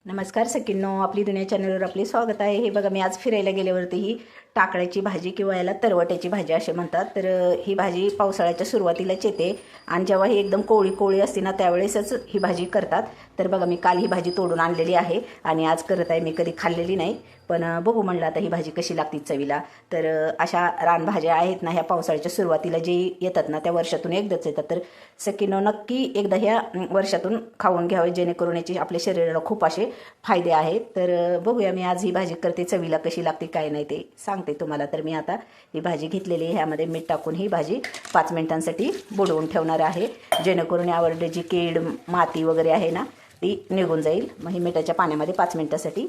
नमस्कार सखींनो, आपली दुनिया चॅनलवर आपले स्वागत आहे. हे बघा, मी आज फिरायला गेल्यावरती ही टाकळ्याची भाजी किंवा याला तरवट्याची भाजी असे म्हणतात. तर ही भाजी पावसाळ्याच्या सुरुवातीलाच येते आणि जेव्हा ही एकदम कोवळी कोवळी असते ना त्यावेळेसच ही भाजी करतात. तर बघा, मी काल ही भाजी तोडून आणलेली आहे आणि आज करत आहे. मी कधी खाल्लेली नाही, पण बघू म्हणलं आता ही भाजी कशी लागते चवीला. तर अशा रानभाज्या आहेत ना, ह्या पावसाळ्याच्या सुरुवातीला जे येतात ना त्या वर्षातून एकदाच येतात. तर सखींनो, नक्की एकदा ह्या वर्षातून खाऊन घ्यावे, जेणेकरून याची आपल्या शरीराला खूप असे फायदे आहेत. तर बघूया, मी आज ही भाजी करते, चवीला कशी लागते काय नाही ते सांगते तुम्हाला. तर मी आता ही भाजी घेतलेली आहे, ह्यामध्ये मीठ टाकून ही भाजी 5 मिनिटांसाठी बुडवून ठेवणार आहे, जेणेकरून यावर जी कीड माती वगैरे आहे ना ती निघून जाईल. मग ही मिठाच्या पाण्यामध्ये 5 मिनिटासाठी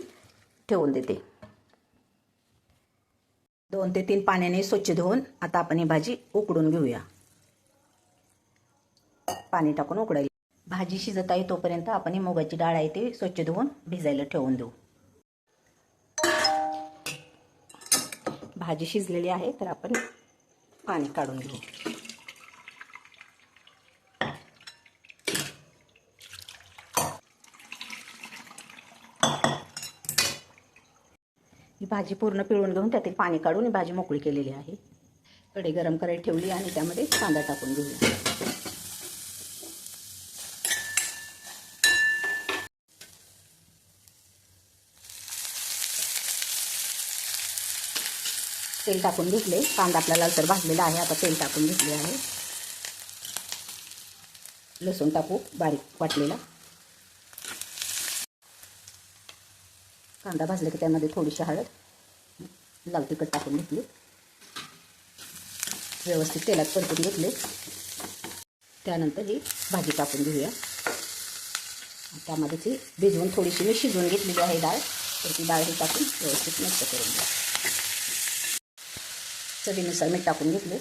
ठेवून देते. 2 ते 3 पाण्याने स्वच्छ धुवून आता आपण ही भाजी उकडून घेऊया. पाणी टाकून उकडायला भाजी शिजत आहे तोपर्यंत आपण ही मुगाची डाळ आहे ती स्वच्छ धुवून भिजायला ठेवून देऊ. भाजी शिजलेली आहे तर आपण पाणी काढून घेऊ. ही भाजी पूर्ण पिळून घेऊन त्यातील पाणी काढून ही भाजी मोकळी केलेली आहे. कढई गरम करायला ठेवली आणि त्यामध्ये कांदा टाकून घेऊया. तेल टाकून घेतले. कांदा आपला लालसर भाजलेला आहे. आता तेल टाकून घेतले आहे. लसूण टाकू बारीक वाटलेला. कांदा भाजला की त्यामध्ये थोडीशी हळद, लाल तिखट टाकून घेतली. व्यवस्थित तेलात परतून घेतले. त्यानंतर ही भाजी टाकून घेऊया. त्यामध्ये ती भिजवून थोडीशी मी शिजवून घेतलेली आहे डाळ. तर ती डाळ ही टाकून व्यवस्थित मिक्स करून घ्या. चवीनुसार मीठ टाकून घेतले.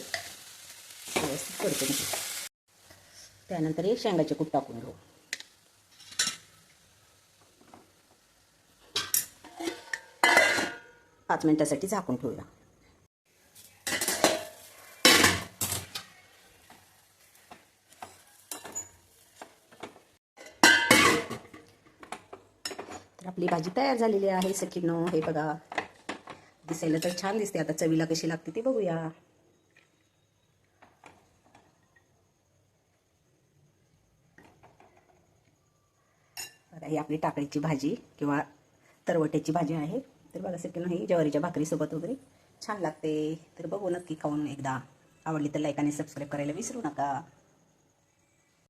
व्यवस्थित परतून घेऊ. त्यानंतर हे शेंगाचे कूट टाकून घेऊ. पाच मिनिटासाठी झाकून ठेवूया. तर आपली भाजी तयार झालेली आहे सखींनो. हे बघा, दिसायला तर छान दिसते. आता चवीला कशी लागते ते बघूया. बघा, ही आपली टाकळीची भाजी किंवा तरवट्याची भाजी आहे. तर बघा सखींनो, ही ज्वारीच्या भाकरीसोबत वगैरे छान लागते. तर बघू नक्की खाऊन एकदा. आवडली तर लाईक आणि सबस्क्राईब करायला विसरू नका.